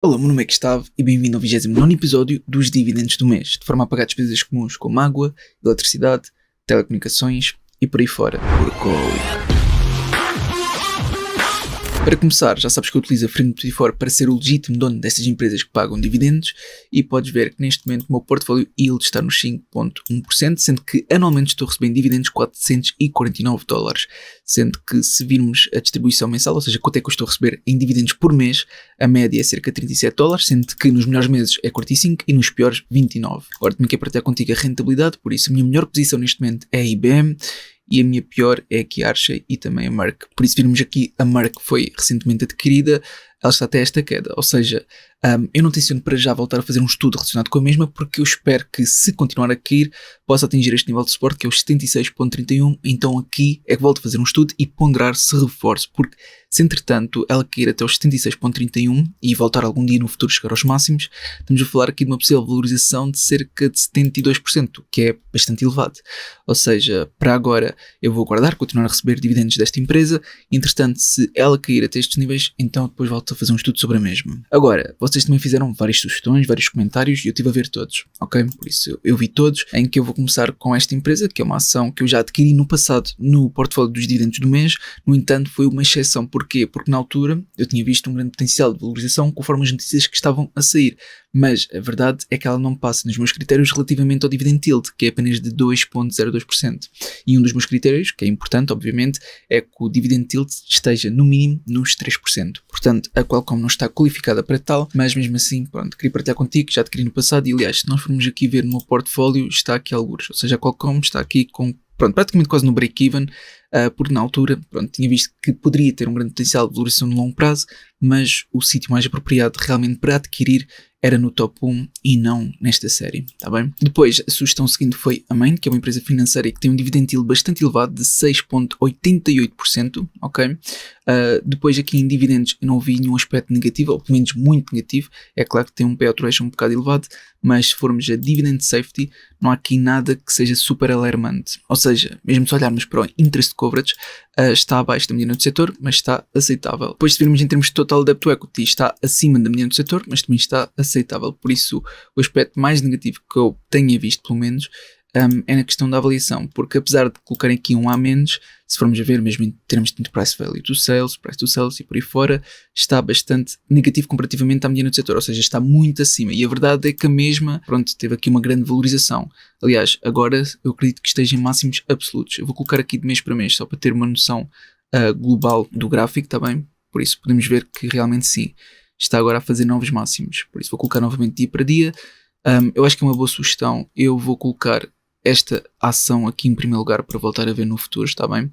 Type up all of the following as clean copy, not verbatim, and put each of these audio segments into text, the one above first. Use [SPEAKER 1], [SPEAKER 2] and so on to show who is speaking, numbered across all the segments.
[SPEAKER 1] Olá, meu nome é Gustavo e bem-vindo ao 29º episódio dos dividendos do mês, de forma a pagar despesas comuns como água, eletricidade, telecomunicações e por aí fora. Workaholic. Para começar, já sabes que eu utilizo a Free24 para ser o legítimo dono destas empresas que pagam dividendos e podes ver que neste momento o meu portfólio yield está nos 5.1%, sendo que anualmente estou recebendo dividendos de $449, sendo que se virmos a distribuição mensal, ou seja, quanto é que eu estou a receber em dividendos por mês, a média é cerca de $37, sendo que nos melhores meses é 45 e nos piores 29. Agora também quero partilhar contigo a rentabilidade, por isso a minha melhor posição neste momento é a IBM, e a minha pior é aqui a Archer e também a Merck. Por isso virmos aqui, a Merck foi recentemente adquirida, ela está até esta queda, ou seja, eu não tenciono para já voltar a fazer um estudo relacionado com a mesma, porque eu espero que se continuar a cair, possa atingir este nível de suporte que é os 76.31, então aqui é que volto a fazer um estudo e ponderar se reforço, porque se entretanto ela cair até os 76.31 e voltar algum dia no futuro chegar aos máximos, estamos a falar aqui de uma possível valorização de cerca de 72%, que é bastante elevado. Ou seja, para agora eu vou aguardar, continuar a receber dividendos desta empresa, entretanto se ela cair até estes níveis, então depois volto a fazer um estudo sobre a mesma. Agora, vocês também fizeram várias sugestões, vários comentários e eu estive a ver todos, ok? Por isso eu vi todos, em que eu vou começar com esta empresa, que é uma ação que eu já adquiri no passado no portfólio dos dividendos do mês, no entanto foi uma exceção. Porquê? Porque na altura eu tinha visto um grande potencial de valorização conforme as notícias que estavam a sair, mas a verdade é que ela não passa nos meus critérios relativamente ao dividend yield, que é apenas de 2.02%. E um dos meus critérios, que é importante obviamente, é que o dividend yield esteja no mínimo nos 3%. Portanto, a Qualcomm não está qualificada para tal, mas mesmo assim, pronto, queria partilhar contigo, que já adquiri no passado e aliás, se nós formos aqui ver no meu portfólio, está aqui alguns, ou seja, a Qualcomm está aqui com, pronto, praticamente quase no break-even, porque na altura, pronto, tinha visto que poderia ter um grande potencial de valorização no longo prazo, mas o sítio mais apropriado realmente para adquirir era no top 1 e não nesta série, tá bem? Depois, a sugestão seguinte foi a Main, que é uma empresa financeira que tem um dividend yield bastante elevado de 6.88%, ok? Depois aqui em dividendos eu não vi nenhum aspecto negativo, ou pelo menos muito negativo. É claro que tem um payout ratio um bocado elevado, mas se formos a dividend safety, não há aqui nada que seja super alarmante. Ou seja, mesmo se olharmos para o interest coverage, está abaixo da mediana do setor, mas está aceitável. Depois se virmos em termos de total debt to equity, está acima da mediana do setor, mas também está aceitável. Por isso, o aspecto mais negativo que eu tenha visto, pelo menos, é na questão da avaliação, porque apesar de colocarem aqui um A menos, se formos a ver mesmo em termos de price value to sales, price to sales e por aí fora, está bastante negativo comparativamente à mediana do setor, ou seja, está muito acima. E a verdade é que a mesma, pronto, teve aqui uma grande valorização. Aliás, agora eu acredito que esteja em máximos absolutos. Eu vou colocar aqui de mês para mês, só para ter uma noção global do gráfico, está bem? Por isso podemos ver que realmente sim, está agora a fazer novos máximos. Por isso vou colocar novamente dia para dia. Eu acho que é uma boa sugestão. Eu vou colocar esta ação aqui em primeiro lugar para voltar a ver no futuro, está bem?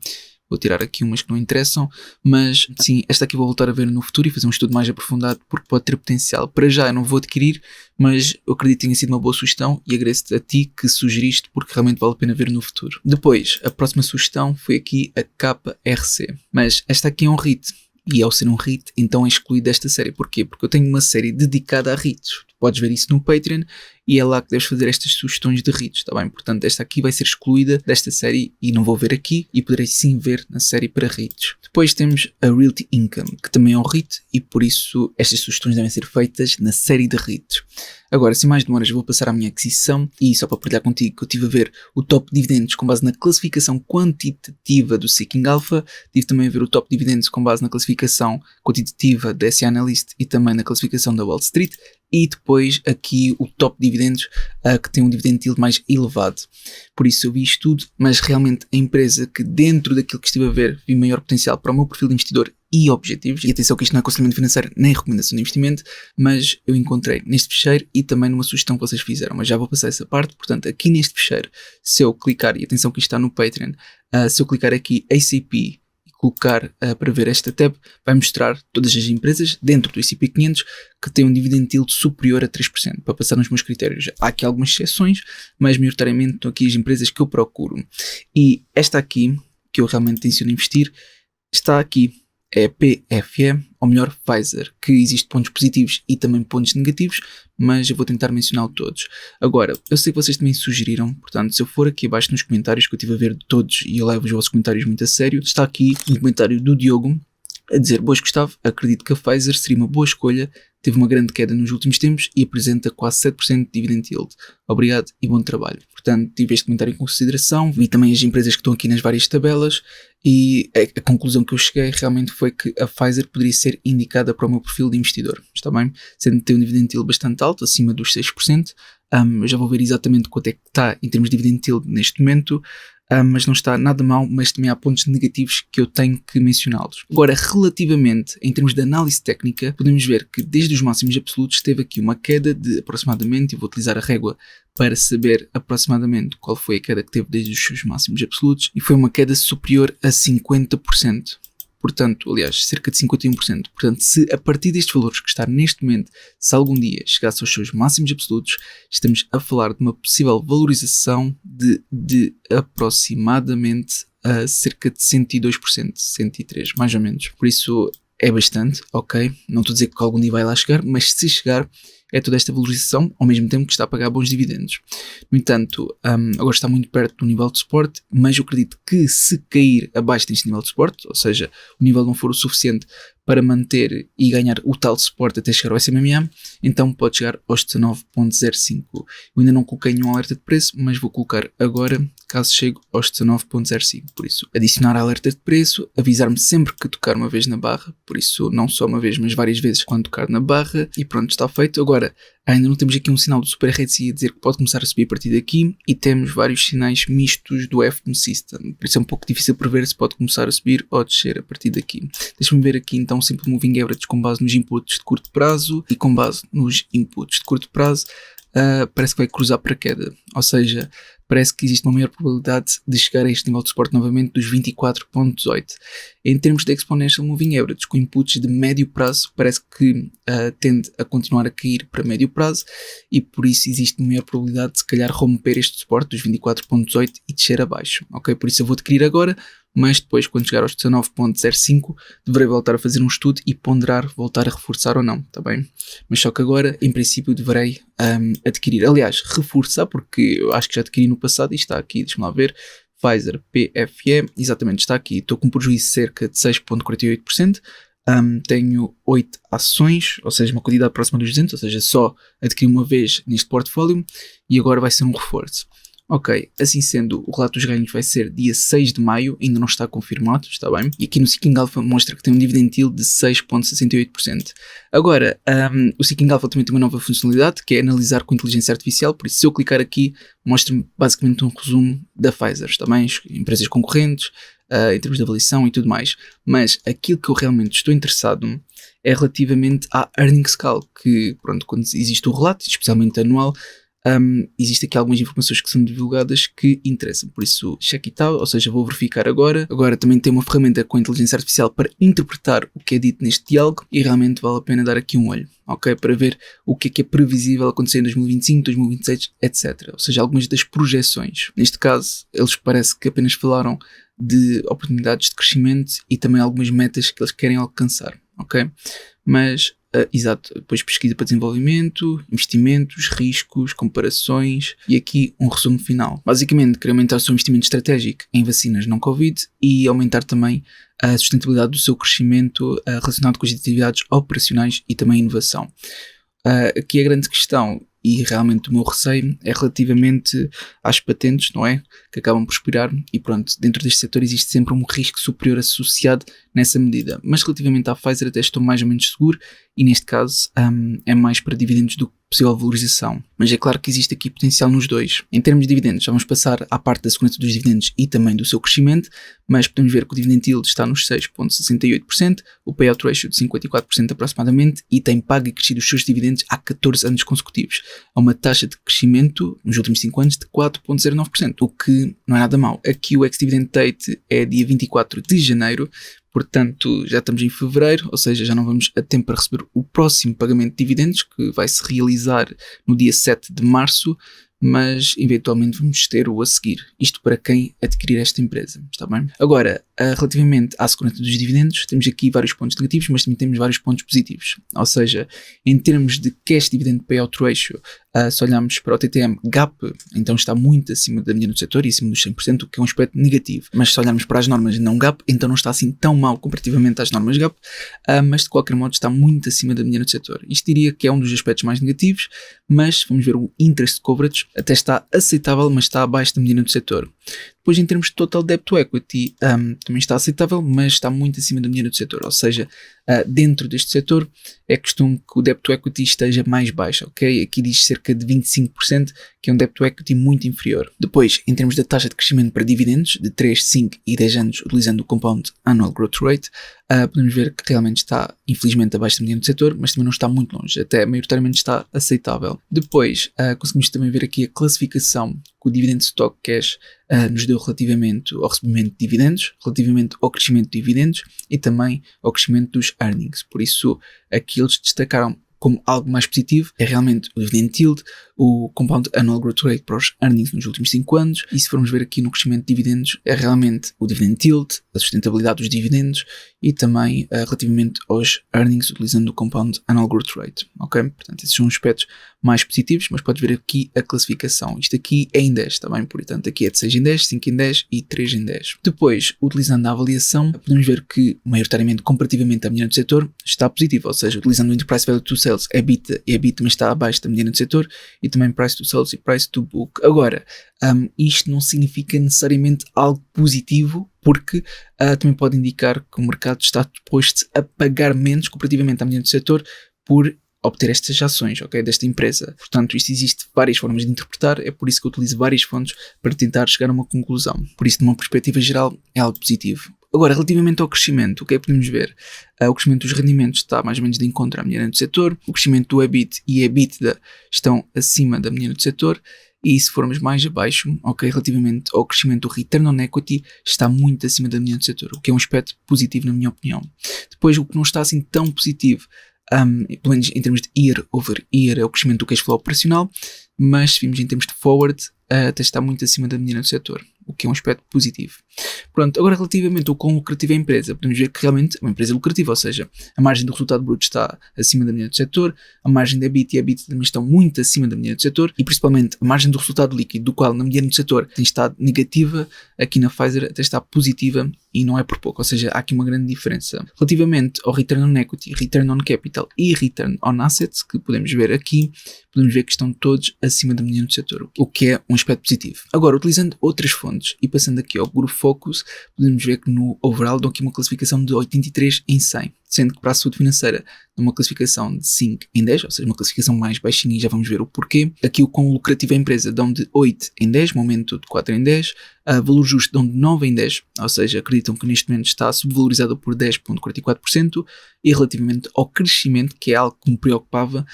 [SPEAKER 1] Vou tirar aqui umas que não interessam, mas sim, esta aqui vou voltar a ver no futuro e fazer um estudo mais aprofundado porque pode ter potencial. Para já eu não vou adquirir, mas eu acredito que tenha sido uma boa sugestão e agradeço-te a ti que sugeriste porque realmente vale a pena ver no futuro. Depois, a próxima sugestão foi aqui a KRC, mas esta aqui é um REIT. E ao ser um REIT, então é excluído desta série. Porquê? Porque eu tenho uma série dedicada a REITs. Tu podes ver isso no Patreon e é lá que deves fazer estas sugestões de REITs, está bem? Portanto, esta aqui vai ser excluída desta série e não vou ver aqui e poderei sim ver na série para REITs. Depois temos a Realty Income, que também é um REIT e por isso estas sugestões devem ser feitas na série de REITs. Agora, sem mais demoras, vou passar à minha aquisição e só para partilhar contigo que eu estive a ver o top dividendos com base na classificação quantitativa do Seeking Alpha, tive também a ver o top dividendos com base na classificação quantitativa da SA Analyst e também na classificação da Wall Street e depois aqui o top dividendos que tem um dividend yield mais elevado. Por isso eu vi isto tudo, mas realmente a empresa que dentro daquilo que estive a ver vi maior potencial para o meu perfil de investidor e objetivos, e atenção que isto não é aconselhamento financeiro nem recomendação de investimento, mas eu encontrei neste ficheiro e também numa sugestão que vocês fizeram, mas já vou passar essa parte. Portanto, aqui neste ficheiro, se eu clicar, e atenção que isto está no Patreon, se eu clicar aqui ACP e colocar para ver esta tab, vai mostrar todas as empresas dentro do S&P 500 que têm um dividend yield superior a 3%, para passar nos meus critérios. Há aqui algumas exceções, mas maioritariamente estão aqui as empresas que eu procuro. E esta aqui, que eu realmente tenciono investir, está aqui. É PFE, ou melhor, Pfizer, que existe pontos positivos e também pontos negativos, mas eu vou tentar mencionar todos. Agora, eu sei que vocês também sugeriram, portanto, se eu for aqui abaixo nos comentários, que eu estive a ver de todos e eu levo os vossos comentários muito a sério, está aqui um comentário do Diogo a dizer: boas, Gustavo, acredito que a Pfizer seria uma boa escolha teve uma grande queda nos últimos tempos e apresenta quase 7% de dividend yield. Obrigado e bom trabalho. Portanto, tive este comentário em consideração, vi também as empresas que estão aqui nas várias tabelas e a conclusão que eu cheguei realmente foi que a Pfizer poderia ser indicada para o meu perfil de investidor. Está bem? Sendo que tem um dividend yield bastante alto, acima dos 6%. Eu já vou ver exatamente quanto é que está em termos de dividend yield neste momento. Mas não está nada mal, mas também há pontos negativos que eu tenho que mencioná-los. Agora, relativamente, em termos de análise técnica, podemos ver que desde os máximos absolutos teve aqui uma queda de aproximadamente, eu vou utilizar a régua para saber aproximadamente qual foi a queda que teve desde os seus máximos absolutos, e foi uma queda superior a 50%. Portanto, aliás, cerca de 51%. Portanto, se a partir destes valores que está neste momento, se algum dia chegasse aos seus máximos absolutos, estamos a falar de uma possível valorização de aproximadamente cerca de 102%, 103%, mais ou menos. Por isso é bastante, ok? Não estou a dizer que algum dia vai lá chegar, mas se chegar, é toda esta valorização, ao mesmo tempo que está a pagar bons dividendos. No entanto, agora está muito perto do nível de suporte, mas eu acredito que se cair abaixo deste nível de suporte, ou seja, o nível não for o suficiente para manter e ganhar o tal suporte até chegar ao SMMA, então pode chegar aos 19.05. Eu ainda não coloquei nenhum alerta de preço, mas vou colocar agora, caso chegue aos 19.05. Por isso, adicionar alerta de preço, avisar-me sempre que tocar uma vez na barra, por isso não só uma vez, mas várias vezes quando tocar na barra, e pronto, está feito. Agora, ainda não temos aqui um sinal do Super RSI a dizer que pode começar a subir a partir daqui, e temos vários sinais mistos do FTSE System, por isso é um pouco difícil prever se pode começar a subir ou descer a partir daqui. Deixa-me ver aqui então Simple Moving Average com base nos inputs de curto prazo e com base nos inputs de curto prazo parece que vai cruzar para queda, ou seja, parece que existe uma maior probabilidade de chegar a este nível de suporte novamente dos 24.18. Em termos de Exponential Moving Average, com inputs de médio prazo, parece que tende a continuar a cair para médio prazo e por isso existe maior probabilidade de se calhar romper este suporte dos 24.18 e descer abaixo, ok? Por isso eu vou adquirir agora, mas depois quando chegar aos 19.05 deverei voltar a fazer um estudo e ponderar voltar a reforçar ou não, tá bem? Mas só que agora, em princípio, deverei adquirir, aliás, reforçar, porque eu acho que já adquiri no passado e está aqui, deixa-me lá ver, Pfizer PFE, exatamente, está aqui, estou com um prejuízo de cerca de 6.48%, tenho 8 ações, ou seja, uma quantidade próxima dos 200, ou seja, só adquiri uma vez neste portfólio e agora vai ser um reforço. Ok, assim sendo, o relato dos ganhos vai ser dia 6 de maio, ainda não está confirmado, está bem? E aqui no Seeking Alpha mostra que tem um dividend yield de 6.68%. Agora, o Seeking Alpha também tem uma nova funcionalidade, que é analisar com inteligência artificial, por isso se eu clicar aqui, mostra-me basicamente um resumo da Pfizer, está bem? Empresas concorrentes, em termos de avaliação e tudo mais. Mas aquilo que eu realmente estou interessado é relativamente à Earnings Call, que, pronto, quando existe o relato, especialmente anual, existe aqui algumas informações que são divulgadas que interessam, por isso check it out, ou seja, vou verificar agora. Agora também tem uma ferramenta com inteligência artificial para interpretar o que é dito neste diálogo e realmente vale a pena dar aqui um olho, ok? Para ver o que é previsível acontecer em 2025, 2026, etc. Ou seja, algumas das projeções. Neste caso, eles parece que apenas falaram de oportunidades de crescimento e também algumas metas que eles querem alcançar, ok? Mas exato, depois pesquisa para desenvolvimento, investimentos, riscos, comparações e aqui um resumo final. Basicamente, quer aumentar o seu investimento estratégico em vacinas não Covid e aumentar também a sustentabilidade do seu crescimento relacionado com as atividades operacionais e também inovação. Aqui a grande questão e realmente o meu receio é relativamente às patentes, não é? Que acabam por expirar e pronto, dentro deste setor existe sempre um risco superior associado nessa medida. Mas relativamente à Pfizer até estou mais ou menos seguro e neste caso é mais para dividendos do que possível valorização. Mas é claro que existe aqui potencial nos dois. Em termos de dividendos, já vamos passar à parte da segurança dos dividendos e também do seu crescimento, mas podemos ver que o dividend yield está nos 6.68%, o payout ratio de 54% aproximadamente e tem pago e crescido os seus dividendos há 14 anos consecutivos, a uma taxa de crescimento nos últimos 5 anos de 4.09%, o que não é nada mau. Aqui o ex-dividend date é dia 24 de janeiro, portanto já estamos em fevereiro, ou seja, já não vamos a tempo para receber o próximo pagamento de dividendos, que vai se realizar no dia 7 de março, mas eventualmente vamos ter o a seguir. Isto para quem adquirir esta empresa, está bem? Agora, relativamente à segurança dos dividendos, temos aqui vários pontos negativos, mas também temos vários pontos positivos. Ou seja, em termos de cash dividend payout ratio, se olharmos para o TTM GAP, então está muito acima da média do setor e acima dos 100%, o que é um aspecto negativo. Mas se olharmos para as normas não GAP, então não está assim tão mal comparativamente às normas GAP, mas de qualquer modo está muito acima da média do setor. Isto diria que é um dos aspectos mais negativos, mas vamos ver o interest coverage, até está aceitável, mas está abaixo da média do setor. Depois, em termos de total debt to equity, também está aceitável, mas está muito acima da média do setor. Ou seja, dentro deste setor é costume que o debt to equity esteja mais baixo, ok? Aqui diz cerca de 25%, que é um debt to equity muito inferior. Depois, em termos da taxa de crescimento para dividendos, de 3, 5 e 10 anos, utilizando o Compound Annual Growth Rate, podemos ver que realmente está, infelizmente, abaixo da média do setor, mas também não está muito longe, até maioritariamente está aceitável. Depois, conseguimos também ver aqui a classificação que o Dividend Stock Cash nos deu relativamente ao recebimento de dividendos, relativamente ao crescimento de dividendos e também ao crescimento dos earnings. Por isso, aqui eles destacaram como algo mais positivo é realmente o dividend yield, o compound annual growth rate para os earnings nos últimos 5 anos, e se formos ver aqui no crescimento de dividendos é realmente o dividend yield, a sustentabilidade dos dividendos e também relativamente aos earnings utilizando o compound annual growth rate, ok? Portanto, esses são os aspectos mais positivos, mas pode ver aqui a classificação. Isto aqui é em 10 também, portanto aqui é de 6 em 10, 5 em 10 e 3 em 10. Depois, utilizando a avaliação, podemos ver que maioritariamente comparativamente à mediana do setor está positivo, ou seja, utilizando o Enterprise Value to Sales, EBITDA e EBITDA também está abaixo da mediana do setor e também Price to Sales e Price to Book. Agora, isto não significa necessariamente algo positivo, porque também pode indicar que o mercado está disposto a pagar menos comparativamente à mediana do setor por obter estas ações, ok, desta empresa. Portanto, isto existe várias formas de interpretar, é por isso que eu utilizo várias fontes para tentar chegar a uma conclusão. Por isso, numa perspectiva geral, é algo positivo. Agora, relativamente ao crescimento, o que é que podemos ver? O crescimento dos rendimentos está mais ou menos de encontro à mediana do setor, o crescimento do EBIT e EBITDA estão acima da mediana do setor, e se formos mais abaixo, ok, relativamente ao crescimento do Return on Equity, está muito acima da mediana do setor, o que é um aspecto positivo na minha opinião. Depois, o que não está assim tão positivo, pelo menos em termos de year over year, é o crescimento do cash flow operacional, mas se vimos em termos de forward, até está muito acima da mediana do setor, o que é um aspecto positivo. Pronto, agora relativamente ao quão lucrativa é a empresa, podemos ver que realmente é uma empresa lucrativa, ou seja, a margem do resultado bruto está acima da mediana do setor, a margem da EBIT e a EBITDA também estão muito acima da mediana do setor, e principalmente a margem do resultado líquido, do qual na mediana do setor tem estado negativa, aqui na Pfizer até está positiva e não é por pouco, ou seja, há aqui uma grande diferença. Relativamente ao Return on Equity, Return on Capital e Return on Assets, que podemos ver aqui, podemos ver que estão todos acima da mediana do setor, o que é um aspecto positivo. Agora, utilizando outras fontes e passando aqui ao Group Focus, podemos ver que no overall dão aqui uma classificação de 83 em 100, sendo que para a saúde financeira numa classificação de 5 em 10, ou seja, uma classificação mais baixinha, e já vamos ver o porquê. Aqui o quão lucrativa é a empresa dão de 8 em 10, momento de 4 em 10, valor justo dão de 9 em 10, ou seja, acreditam que neste momento está subvalorizado por 10,44%, e relativamente ao crescimento, que é algo que me preocupava,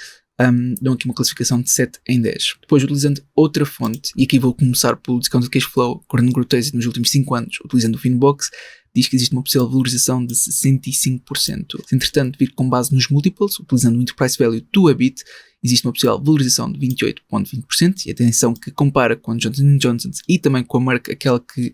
[SPEAKER 1] dão aqui uma classificação de 7 em 10. Depois, utilizando outra fonte, e aqui vou começar pelo Discounted Cash Flow, Current Growth Rate nos últimos 5 anos, utilizando o Finbox, diz que existe uma possível valorização de 65%. Se entretanto vir com base nos múltiplos, utilizando o Enterprise Value do EBIT, existe uma possível valorização de 28,20%, e atenção que compara com a Johnson & Johnson e também com a marca, aquela que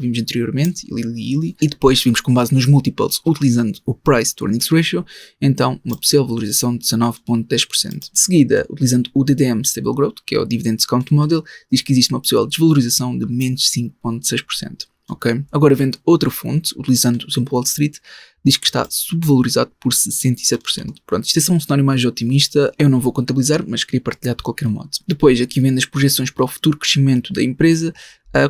[SPEAKER 1] vimos anteriormente, Lilly, e depois vimos com base nos múltiplos, utilizando o Price to Earnings Ratio, então uma possível valorização de 19,10%. De seguida, utilizando o DDM Stable Growth, que é o Dividend Discount Model, diz que existe uma possível desvalorização de menos 5,6%. Ok? Agora, vendo outra fonte, utilizando o Simple Wall Street, diz que está subvalorizado por 67%. Pronto, isto é só um cenário mais otimista, eu não vou contabilizar, mas queria partilhar de qualquer modo. Depois, aqui vendo as projeções para o futuro crescimento da empresa,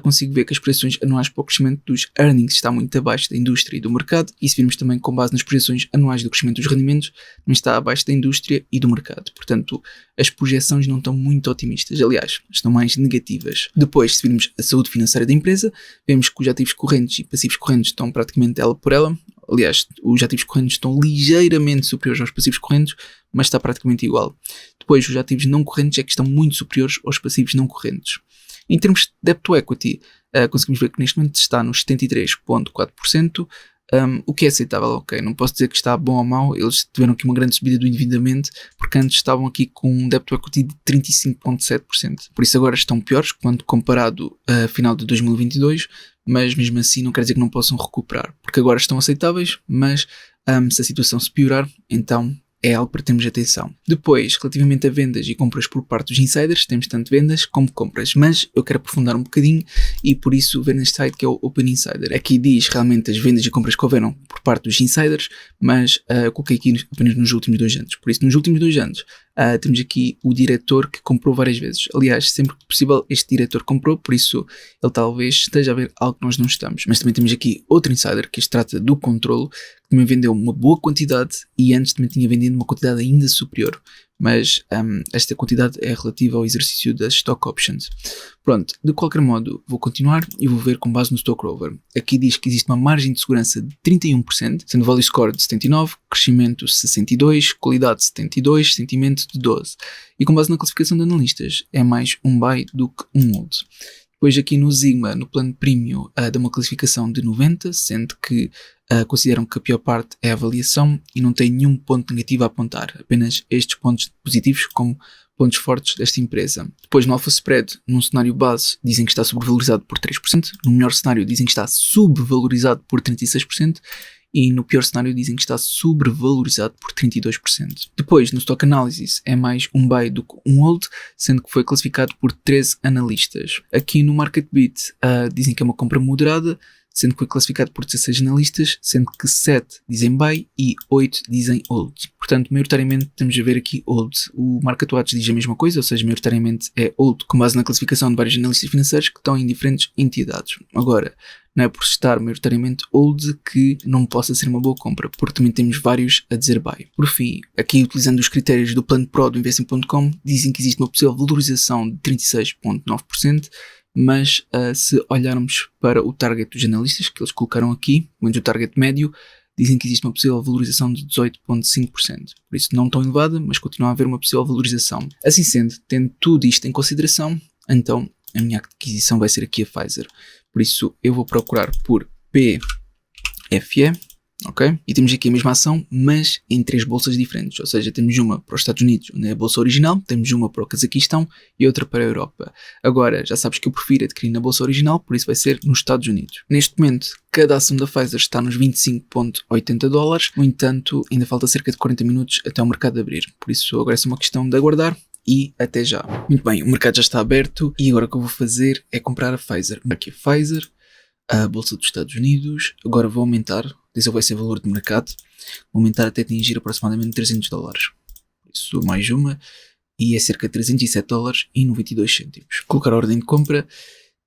[SPEAKER 1] consigo ver que as projeções anuais para o crescimento dos earnings está muito abaixo da indústria e do mercado, e se virmos também com base nas projeções anuais do crescimento dos rendimentos, também está abaixo da indústria e do mercado. Portanto, as projeções não estão muito otimistas, aliás, estão mais negativas. Depois, se virmos a saúde financeira da empresa, vemos que os ativos correntes e passivos correntes estão praticamente ela por ela. Aliás, os ativos correntes estão ligeiramente superiores aos passivos correntes, mas está praticamente igual. Depois, os ativos não correntes é que estão muito superiores aos passivos não correntes. Em termos de debt to equity, conseguimos ver que neste momento está nos 73,4%, O que é aceitável, ok, não posso dizer que está bom ou mau, eles tiveram aqui uma grande subida do endividamento, porque antes estavam aqui com um debt to equity de 35,7%, por isso agora estão piores quando comparado a final de 2022, mas mesmo assim não quer dizer que não possam recuperar, porque agora estão aceitáveis, mas se a situação se piorar, então é algo para termos atenção. Depois, relativamente a vendas e compras por parte dos insiders, temos tanto vendas como compras, mas eu quero aprofundar um bocadinho e por isso ver neste site que é o Open Insider. Aqui diz realmente as vendas e compras que houveram por parte dos insiders, mas coloquei aqui apenas nos últimos 2 anos. Por isso, nos últimos 2 anos, temos aqui o diretor que comprou várias vezes. Aliás, sempre que possível, este diretor comprou, por isso ele talvez esteja a ver algo que nós não estamos. Mas também temos aqui outro insider que se trata do controlo, que também vendeu uma boa quantidade e antes também tinha vendido uma quantidade ainda superior. Mas esta quantidade é relativa ao exercício das stock options. Pronto, de qualquer modo, vou continuar e vou ver com base no stock rover. Aqui diz que existe uma margem de segurança de 31%, sendo value score de 79%, crescimento 62%, qualidade 72%, sentimento de 12%. E com base na classificação de analistas, é mais um buy do que um hold. Depois aqui no Sigma, no plano premium, dá uma classificação de 90, sendo que consideram que a pior parte é a avaliação e não tem nenhum ponto negativo a apontar, apenas estes pontos positivos como pontos fortes desta empresa. Depois no Alpha Spread, num cenário base, dizem que está sobrevalorizado por 3%, no melhor cenário dizem que está subvalorizado por 36%, e no pior cenário dizem que está sobrevalorizado por 32%. Depois, no Stock Analysis, é mais um buy do que um hold, sendo que foi classificado por 13 analistas. Aqui no Market Beat dizem que é uma compra moderada, sendo que foi classificado por 16 analistas, sendo que 7 dizem buy e 8 dizem hold. Portanto, maioritariamente temos a ver aqui hold. O MarketWatch diz a mesma coisa, ou seja, maioritariamente é hold, com base na classificação de vários analistas financeiros que estão em diferentes entidades. Agora, não é por estar maioritariamente hold que não possa ser uma boa compra, porque também temos vários a dizer buy. Por fim, aqui utilizando os critérios do plano Pro do Investing.com, dizem que existe uma possível valorização de 36,9%, mas se olharmos para o target dos analistas que eles colocaram aqui, pelo menos o target médio, dizem que existe uma possível valorização de 18,5%. Por isso não tão elevada, mas continua a haver uma possível valorização. Assim sendo, tendo tudo isto em consideração, então a minha aquisição vai ser aqui a Pfizer. Por isso eu vou procurar por PFE, ok? E temos aqui a mesma ação, mas em 3 bolsas diferentes. Ou seja, temos uma para os Estados Unidos, onde é a bolsa original, temos uma para o Cazaquistão e outra para a Europa. Agora, já sabes que eu prefiro adquirir na bolsa original, por isso vai ser nos Estados Unidos. Neste momento, cada ação da Pfizer está nos $25,80. No entanto, ainda falta cerca de 40 minutos até o mercado abrir. Por isso, agora é só uma questão de aguardar. E até já. Muito bem, o mercado já está aberto e agora o que eu vou fazer é comprar a Pfizer. Aqui a Pfizer, a bolsa dos Estados Unidos. Agora vou aumentar, desse vai ser o valor de mercado, vou aumentar até atingir aproximadamente $300. Isso mais uma e é cerca de $307,92. Colocar a ordem de compra,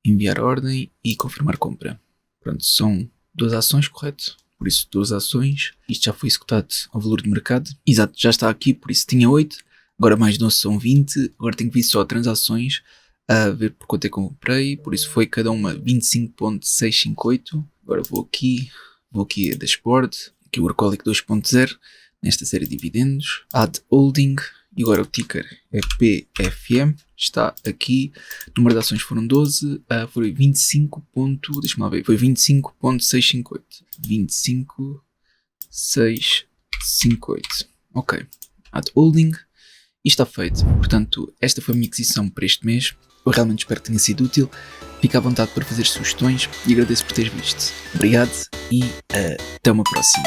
[SPEAKER 1] enviar a ordem e confirmar compra. Pronto, são 2 ações, correto? Por isso 2 ações, isto já foi executado ao valor de mercado. Exato, já está aqui, por isso tinha 8. Agora mais 12 são 20, agora tenho que vir só transações, a ver por quanto é que eu comprei, por isso foi cada uma 25,658. Agora vou aqui a Dashboard, aqui o Workaholic 2.0, nesta série de dividendos, Add Holding, e agora o ticker é PFM, está aqui, o número de ações foram 12, foi 25. Deixa-me lá ver, foi 25,658. 25,658. Ok, Add Holding. E está feito. Portanto, esta foi a minha aquisição para este mês. Eu realmente espero que tenha sido útil. Fica à vontade para fazer sugestões e agradeço por teres visto. Obrigado e até uma próxima.